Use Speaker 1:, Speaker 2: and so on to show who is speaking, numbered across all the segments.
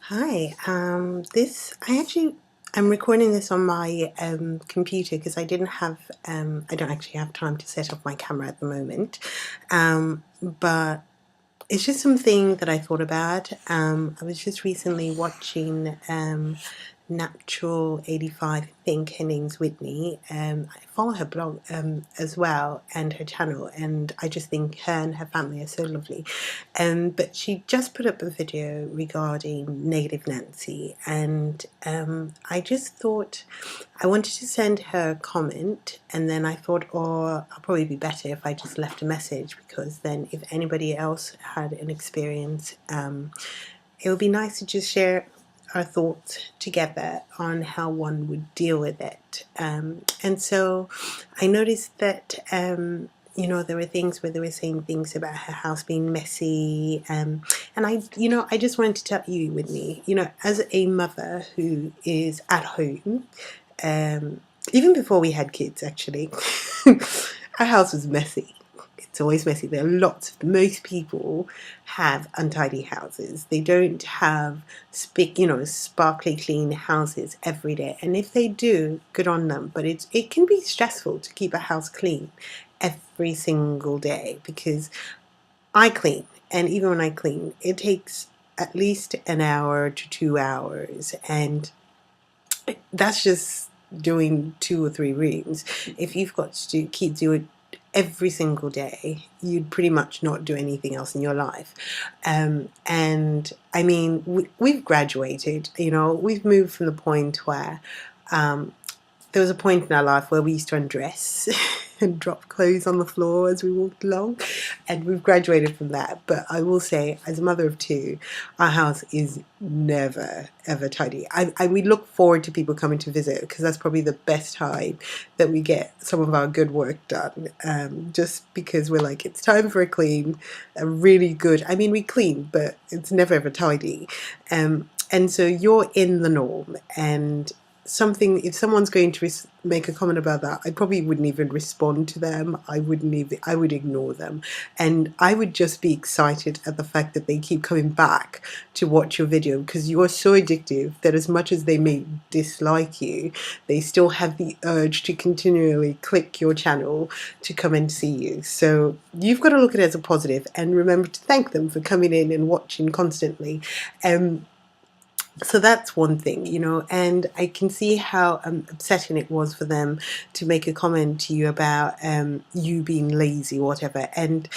Speaker 1: Hi, I'm recording this on my computer because I don't actually have time to set up my camera at the moment. But it's just something that I thought about. I was just recently watching Naptural85, I think her name's Whitney. I follow her blog as well and her channel, and I just think her and her family are so lovely. But she just put up a video regarding Negative Nancy, and I just thought I wanted to send her a comment, and then I thought, oh, I'll probably be better if I just left a message, because then if anybody else had an experience, it would be nice to just share our thoughts together on how one would deal with it. And so I noticed that, there were things where they were saying things about her house being messy. And I just wanted to tell you, Whitney, as a mother who is at home, even before we had kids, actually, our house was messy. It's always messy. There are most people have untidy houses. They don't have sparkly clean houses every day. And if they do, good on them. But it can be stressful to keep a house clean every single day, because I clean, and even when I clean, it takes at least an hour to 2 hours, and that's just doing 2 or 3 rooms. If you've got to keep doing every single day, you'd pretty much not do anything else in your life. And I mean, we've graduated, we've moved from the point where there was a point in our life where we used to undress and drop clothes on the floor as we walked along, and we've graduated from that. But I will say, as a mother of two, our house is never ever tidy. We look forward to people coming to visit, because that's probably the best time that we get some of our good work done. Just because we're like, it's time for a clean, a really good. I mean, we clean, but it's never ever tidy. And so you're in the norm, and if someone's going to make a comment about that, I probably wouldn't even respond to them. I would ignore them, and I would just be excited at the fact that they keep coming back to watch your video, because you are so addictive that as much as they may dislike you, they still have the urge to continually click your channel to come and see you. So you've got to look at it as a positive, and remember to thank them for coming in and watching constantly. So that's one thing, and I can see how upsetting it was for them to make a comment to you about you being lazy or whatever. And,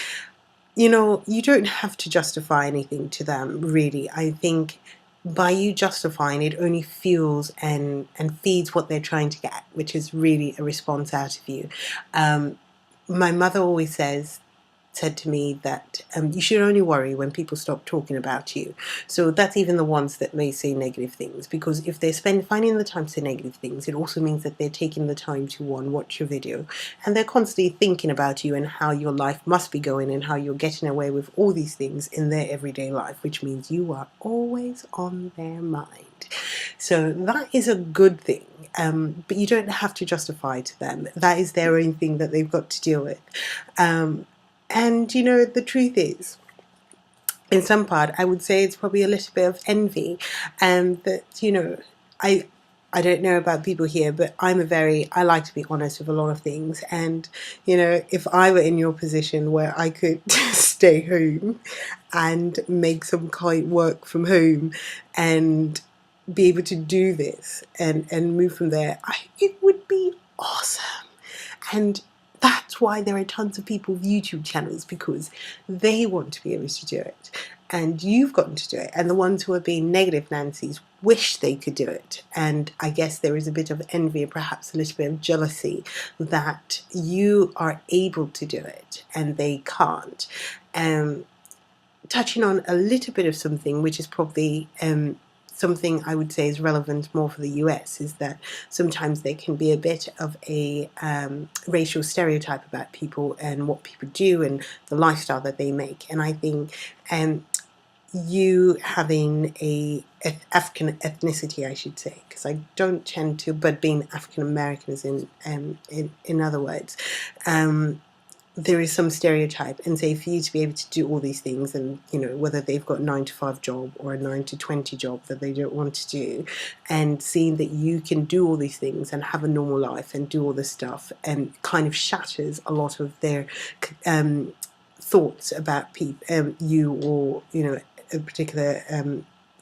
Speaker 1: you don't have to justify anything to them, really. I think by you justifying it only fuels and feeds what they're trying to get, which is really a response out of you. My mother always said to me that you should only worry when people stop talking about you. So that's even the ones that may say negative things, because if they're finding the time to say negative things, it also means that they're taking the time to watch your video, and they're constantly thinking about you and how your life must be going and how you're getting away with all these things in their everyday life, which means you are always on their mind. So that is a good thing, but you don't have to justify to them. That is their own thing that they've got to deal with. And the truth is, in some part, I would say it's probably a little bit of envy, and that I don't know about people here, but I like to be honest with a lot of things. And if I were in your position where I could stay home and make some kind work from home and be able to do this and move from there, it would be awesome. And that's why there are tons of people with YouTube channels, because they want to be able to do it. And you've gotten to do it. And the ones who are being negative Nancy's wish they could do it. And I guess there is a bit of envy and perhaps a little bit of jealousy that you are able to do it and they can't. Touching on a little bit of something which is probably something I would say is relevant more for the US, is that sometimes there can be a bit of a racial stereotype about people and what people do and the lifestyle that they make. And I think you having a African ethnicity, I should say, because I don't tend to, but being African American is in other words, there is some stereotype, and say for you to be able to do all these things, and whether they've got a 9 to 5 job or a 9 to 20 job that they don't want to do, and seeing that you can do all these things and have a normal life and do all this stuff, and kind of shatters a lot of their thoughts about you, or a particular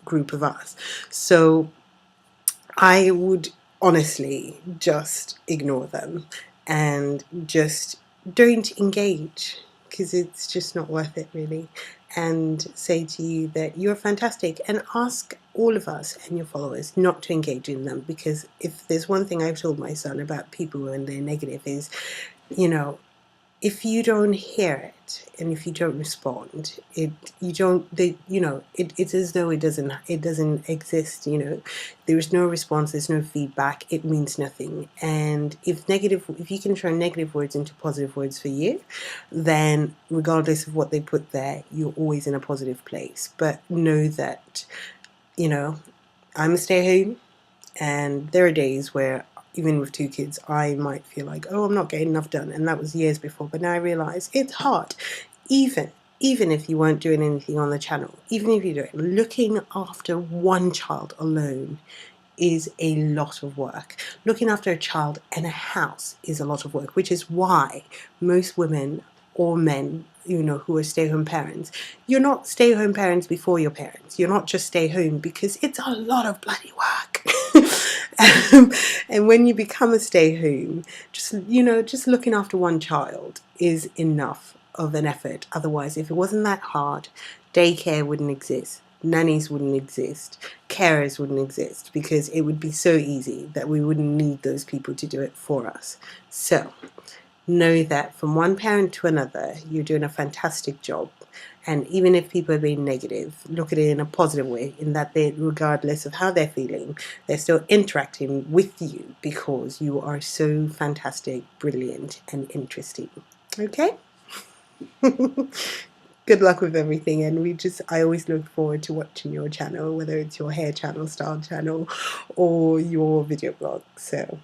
Speaker 1: group of us. So I would honestly just ignore them and just don't engage, because it's just not worth it, really. And say to you that you're fantastic, and ask all of us and your followers not to engage in them, because if there's one thing I've told my son about people when they're negative is, if you don't hear it and if you don't respond, it's as though it doesn't exist. There is no response, there's no feedback, it means nothing. And if you can turn negative words into positive words for you, then regardless of what they put there, you're always in a positive place. But know that I'm a stay home, and there are days where, even with 2 kids, I might feel like, oh, I'm not getting enough done. And that was years before. But now I realise it's hard. Even if you weren't doing anything on the channel, even if you're looking after one child alone is a lot of work. Looking after a child and a house is a lot of work, which is why most women or men, who are stay-home parents, you're not stay-home parents before your parents. You're not just stay home because it's a lot of bloody work. And when you become a stay-home, just looking after one child is enough of an effort. Otherwise, if it wasn't that hard, daycare wouldn't exist. Nannies wouldn't exist, carers wouldn't exist, because it would be so easy that we wouldn't need those people to do it for us. So know that from one parent to another, you're doing a fantastic job. And even if people are being negative, look at it in a positive way, in that regardless of how they're feeling, they're still interacting with you because you are so fantastic, brilliant, and interesting. Okay? Good luck with everything, and I always look forward to watching your channel, whether it's your hair channel, style channel, or your video blog. So